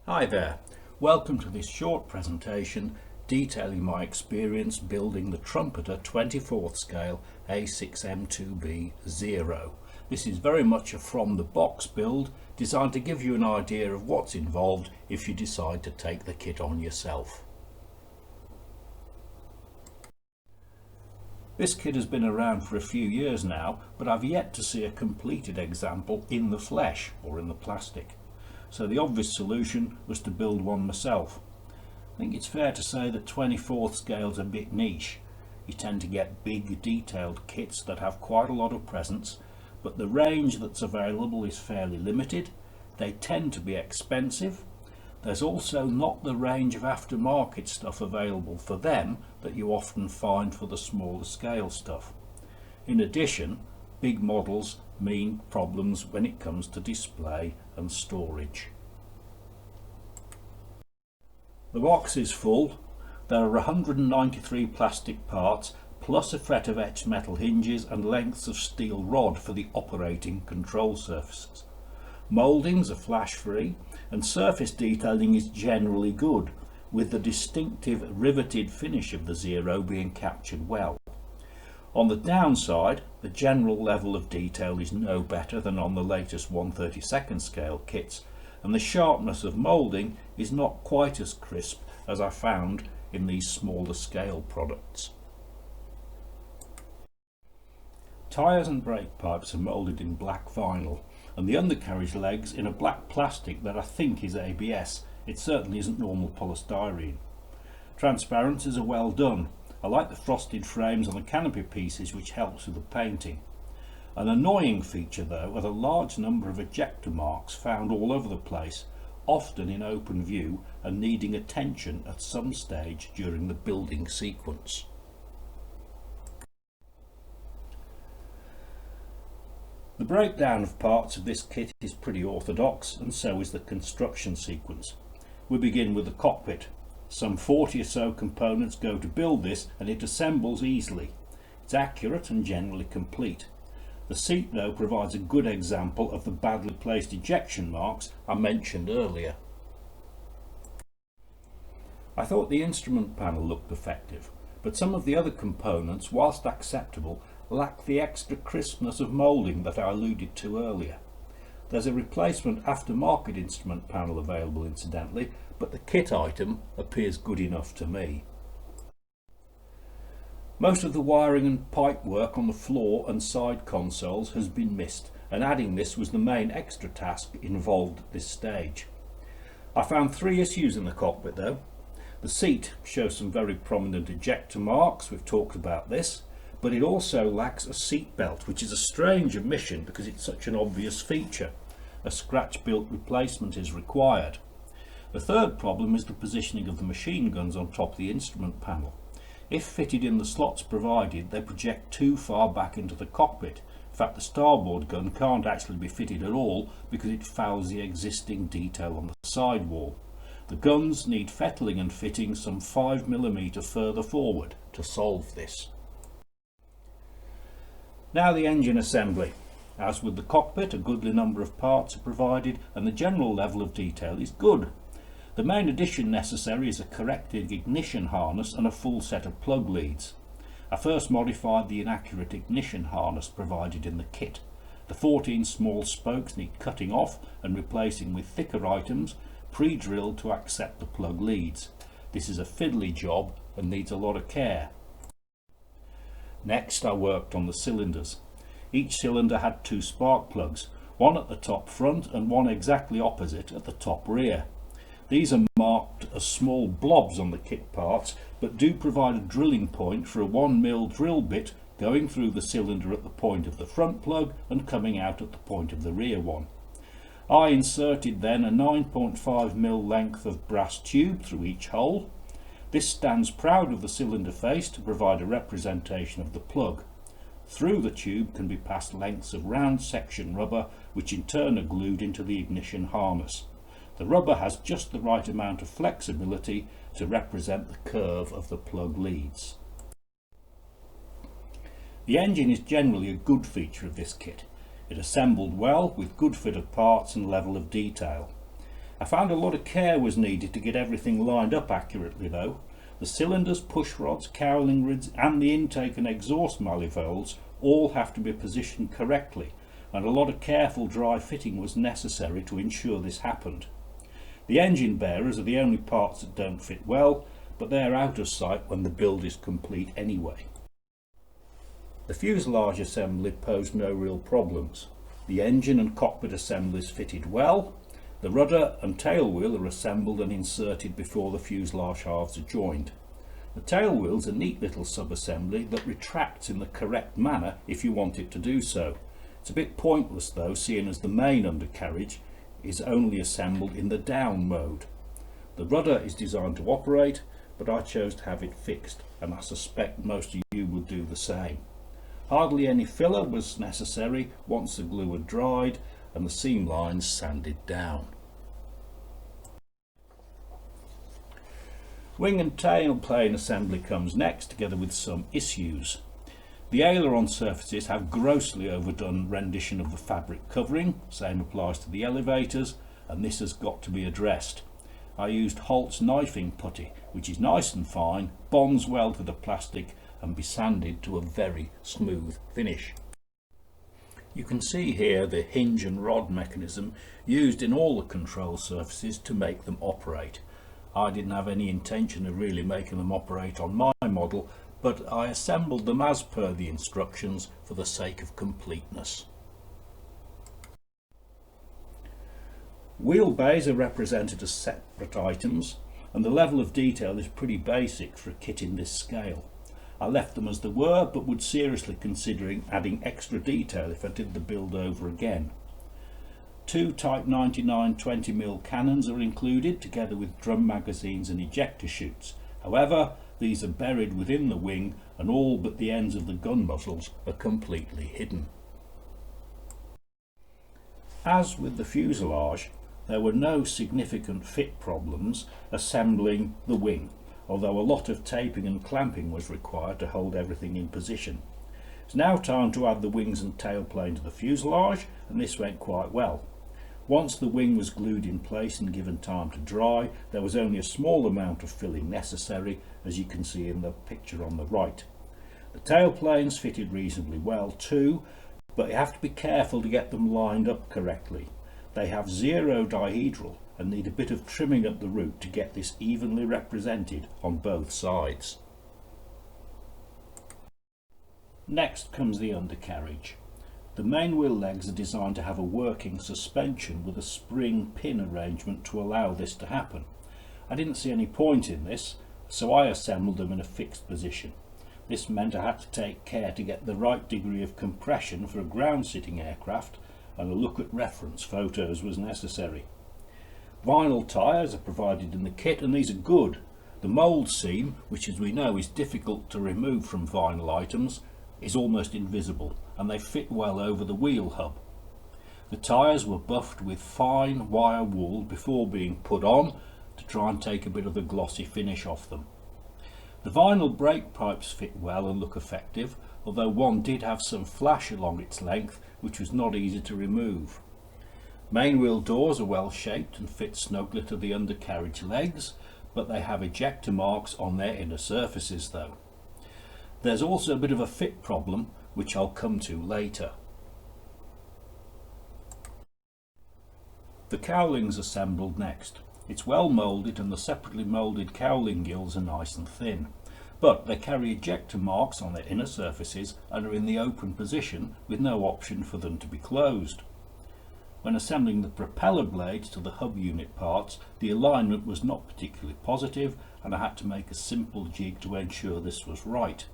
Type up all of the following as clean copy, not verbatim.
Hi there, welcome to this short presentation detailing my experience building the Trumpeter 24th scale A6M2B0. This is very much a from the box build designed to give you an idea of what's involved if you decide to take the kit on yourself. This kit has been around for a few years now, but I've yet to see a completed example in the flesh or in the plastic. So the obvious solution was to build one myself. I think it's fair to say that 24th scale's a bit niche. You tend to get big detailed kits that have quite a lot of presence, but the range that's available is fairly limited. They tend to be expensive. There's also not the range of aftermarket stuff available for them that you often find for the smaller scale stuff. In addition, big models mean problems when it comes to display and storage. The box is full. There are 193 plastic parts plus a fret of etched metal hinges and lengths of steel rod for the operating control surfaces. Mouldings are flash free and surface detailing is generally good, with the distinctive riveted finish of the Zero being captured well. On the downside, the general level of detail is no better than on the latest 1/32nd scale kits, and the sharpness of moulding is not quite as crisp as I found in these smaller scale products. Tyres and brake pipes are moulded in black vinyl, and the undercarriage legs in a black plastic that I think is ABS. It certainly isn't normal polystyrene. Transparencies are well done. I like the frosted frames on the Canopy pieces, which helps with the painting. An annoying feature though are the large number of ejector marks found all over the place, often in open view and needing attention at some stage during the building sequence. The breakdown of parts of this kit is pretty orthodox, and so is the construction sequence. We begin with the cockpit. Some 40 or so components go to build this, and it assembles easily. It's accurate and generally complete. The seat though provides a good example of the badly placed ejection marks I mentioned earlier. I thought the instrument panel looked effective, but some of the other components, whilst acceptable, lack the extra crispness of moulding that I alluded to earlier. There's a replacement aftermarket instrument panel available incidentally, but the kit item appears good enough to me. Most of the wiring and pipe work on the floor and side consoles has been missed, and adding this was the main extra task involved at this stage. I found 3 issues in the cockpit though. The seat shows some very prominent ejector marks, we've talked about this, but it also lacks a seat belt, which is a strange omission because it's such an obvious feature. A scratch-built replacement is required. The third problem is the positioning of the machine guns on top of the instrument panel. If fitted in the slots provided, they project too far back into the cockpit. In fact, the starboard gun can't actually be fitted at all because it fouls the existing detail on the sidewall. The guns need fettling and fitting some 5mm further forward to solve this. Now the engine assembly. As with the cockpit, a goodly number of parts are provided and the general level of detail is good. The main addition necessary is a corrected ignition harness and a full set of plug leads. I first modified the inaccurate ignition harness provided in the kit. The 14 small spokes need cutting off and replacing with thicker items, pre-drilled to accept the plug leads. This is a fiddly job and needs a lot of care. Next I worked on the cylinders. Each cylinder had 2 spark plugs, one at the top front and one exactly opposite at the top rear. These are marked as small blobs on the kit parts, but do provide a drilling point for a 1mm drill bit going through the cylinder at the point of the front plug and coming out at the point of the rear one. I inserted then a 9.5mm length of brass tube through each hole. This stands proud of the cylinder face to provide a representation of the plug. Through the tube can be passed lengths of round section rubber, which in turn are glued into the ignition harness. The rubber has just the right amount of flexibility to represent the curve of the plug leads. The engine is generally a good feature of this kit. It assembled well with good fit of parts and level of detail. I found a lot of care was needed to get everything lined up accurately though. The cylinders, push rods, cowling rids and the intake and exhaust manifolds all have to be positioned correctly, and a lot of careful dry fitting was necessary to ensure this happened. The engine bearers are the only parts that don't fit well, but they are out of sight when the build is complete anyway. The fuselage assembly posed no real problems. The engine and cockpit assemblies fitted well. The rudder and tail wheel are assembled and inserted before the fuselage halves are joined. The tail wheel is a neat little sub-assembly that retracts in the correct manner if you want it to do so. It's a bit pointless though, seeing as the main undercarriage is only assembled in the down mode. The rudder is designed to operate, but I chose to have it fixed, and I suspect most of you would do the same. Hardly any filler was necessary once the glue had dried and the seam lines sanded down. Wing and tail plane assembly comes next, together with some issues. The aileron surfaces have grossly overdone rendition of the fabric covering, same applies to the elevators, and this has got to be addressed. I used Holt's knifing putty, which is nice and fine, bonds well to the plastic and be sanded to a very smooth finish. You can see here the hinge and rod mechanism used in all the control surfaces to make them operate. I didn't have any intention of really making them operate on my model, but I assembled them as per the instructions for the sake of completeness. Wheel bays are represented as separate items, and the level of detail is pretty basic for a kit in this scale. I left them as they were, but would seriously consider adding extra detail if I did the build over again. Two Type 99 20mm cannons are included, together with drum magazines and ejector chutes. However, these are buried within the wing and all but the ends of the gun muzzles are completely hidden. As with the fuselage, there were no significant fit problems assembling the wing, although a lot of taping and clamping was required to hold everything in position. It's now time to add the wings and tailplane to the fuselage, and this went quite well. Once the wing was glued in place and given time to dry, there was only a small amount of filling necessary, as you can see in the picture on the right. The tailplanes fitted reasonably well too, but you have to be careful to get them lined up correctly. They have zero dihedral and need a bit of trimming at the root to get this evenly represented on both sides. Next comes the undercarriage. The main wheel legs are designed to have a working suspension with a spring pin arrangement to allow this to happen. I didn't see any point in this, so I assembled them in a fixed position. This meant I had to take care to get the right degree of compression for a ground sitting aircraft, and a look at reference photos was necessary. Vinyl tyres are provided in the kit, and these are good. The mould seam, which as we know is difficult to remove from vinyl items, is almost invisible, and they fit well over the wheel hub. The tyres were buffed with fine wire wool before being put on to try and take a bit of the glossy finish off them. The vinyl brake pipes fit well and look effective, although one did have some flash along its length which was not easy to remove. Main wheel doors are well shaped and fit snugly to the undercarriage legs, but they have ejector marks on their inner surfaces though. There's also a bit of a fit problem which I'll come to later. The cowling's assembled next. It's well moulded and the separately moulded cowling gills are nice and thin, but they carry ejector marks on their inner surfaces and are in the open position with no option for them to be closed. When assembling the propeller blades to the hub unit parts, the alignment was not particularly positive and I had to make a simple jig to ensure this was right.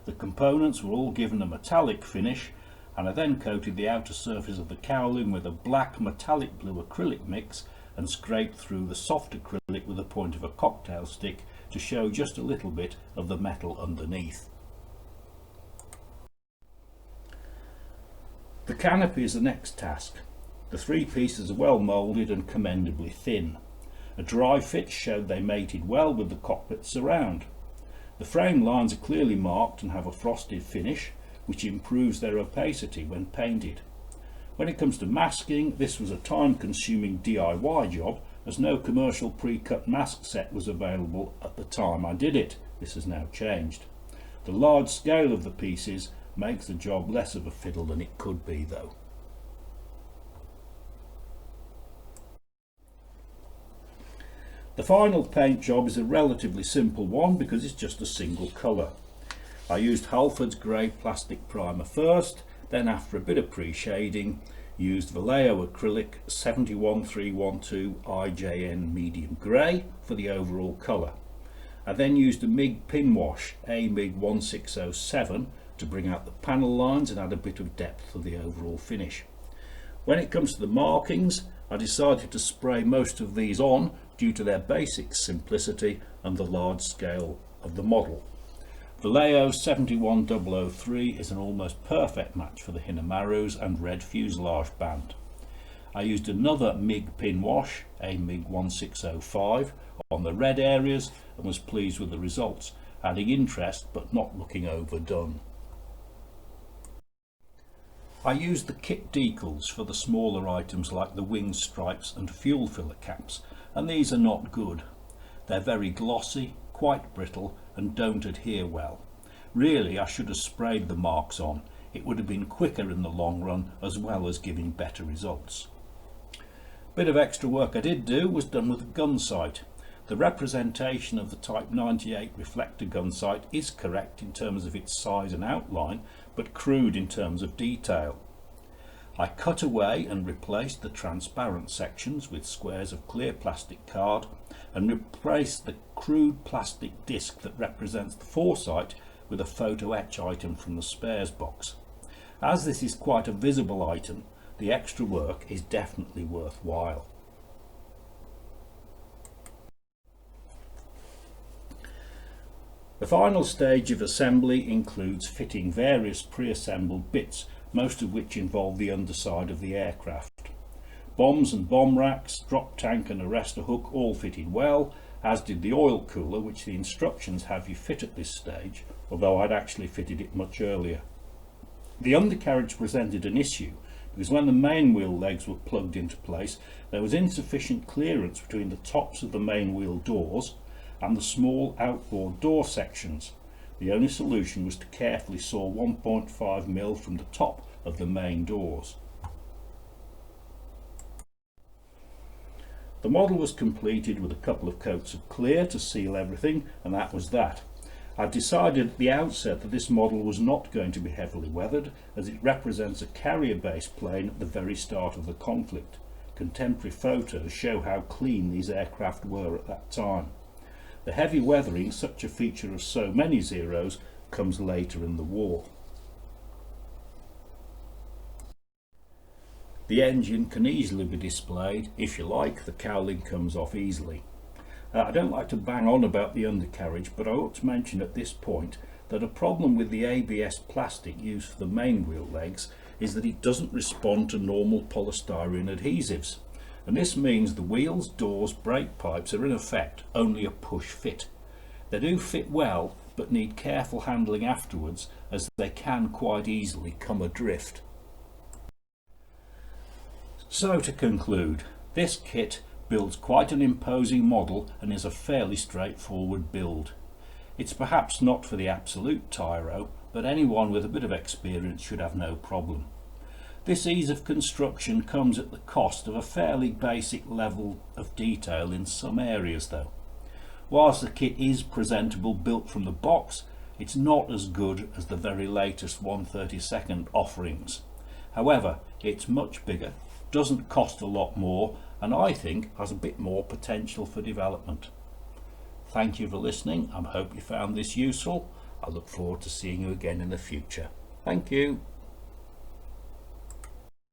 The components were all given a metallic finish, and I then coated the outer surface of the cowling with a black metallic blue acrylic mix and scraped through the soft acrylic with the point of a cocktail stick to show just a little bit of the metal underneath. The canopy is the next task. The three pieces are well moulded and commendably thin. A dry fit showed they mated well with the cockpit surround. The frame lines are clearly marked and have a frosted finish, which improves their opacity when painted. When it comes to masking, this was a time-consuming DIY job, as no commercial pre-cut mask set was available at the time I did it. This has now changed. The large scale of the pieces makes the job less of a fiddle than it could be though. The final paint job is a relatively simple one because it's just a single colour. I used Halford's grey plastic primer first, then after a bit of pre-shading used Vallejo acrylic 71312 IJN medium grey for the overall colour. I then used a MIG pin wash MIG 1607 to bring out the panel lines and add a bit of depth to the overall finish. When it comes to the markings, I decided to spray most of these on due to their basic simplicity and the large scale of the model. Vallejo 71003 is an almost perfect match for the Hinamarus and red fuselage band. I used another MIG pin wash, MIG 1605, on the red areas and was pleased with the results, adding interest but not looking overdone. I used the kit decals for the smaller items like the wing stripes and fuel filler caps, and these are not good. They're very glossy, quite brittle and don't adhere well. Really, I should have sprayed the marks on. It would have been quicker in the long run as well as giving better results. Bit of extra work I did do was done with the gun sight. The representation of the Type 98 reflector gun sight is correct in terms of its size and outline, but crude in terms of detail. I cut away and replaced the transparent sections with squares of clear plastic card and replaced the crude plastic disc that represents the foresight with a photo etch item from the spares box. As this is quite a visible item, the extra work is definitely worthwhile. The final stage of assembly includes fitting various pre-assembled bits, most of which involve the underside of the aircraft. Bombs and bomb racks, drop tank and arrestor hook all fitted well, as did the oil cooler, which the instructions have you fit at this stage, although I'd actually fitted it much earlier. The undercarriage presented an issue because when the main wheel legs were plugged into place, there was insufficient clearance between the tops of the main wheel doors and the small outboard door sections. The only solution was to carefully saw 1.5mm from the top of the main doors. The model was completed with a couple of coats of clear to seal everything, and that was that. I decided at the outset that this model was not going to be heavily weathered, as it represents a carrier-based plane at the very start of the conflict. Contemporary photos show how clean these aircraft were at that time. The heavy weathering, such a feature of so many Zeros, comes later in the war. The engine can easily be displayed. If you like, the cowling comes off easily. I don't like to bang on about the undercarriage, but I ought to mention at this point that a problem with the ABS plastic used for the main wheel legs is that it doesn't respond to normal polystyrene adhesives. And this means the wheels, doors, brake pipes are in effect only a push fit. They do fit well, but need careful handling afterwards, as they can quite easily come adrift. So to conclude, this kit builds quite an imposing model and is a fairly straightforward build. It's perhaps not for the absolute tyro, but anyone with a bit of experience should have no problem. This ease of construction comes at the cost of a fairly basic level of detail in some areas though. Whilst the kit is presentable built from the box, it's not as good as the very latest 1/32 offerings. However, it's much bigger, doesn't cost a lot more, and I think has a bit more potential for development. Thank you for listening. I hope you found this useful. I look forward to seeing you again in the future. Thank you.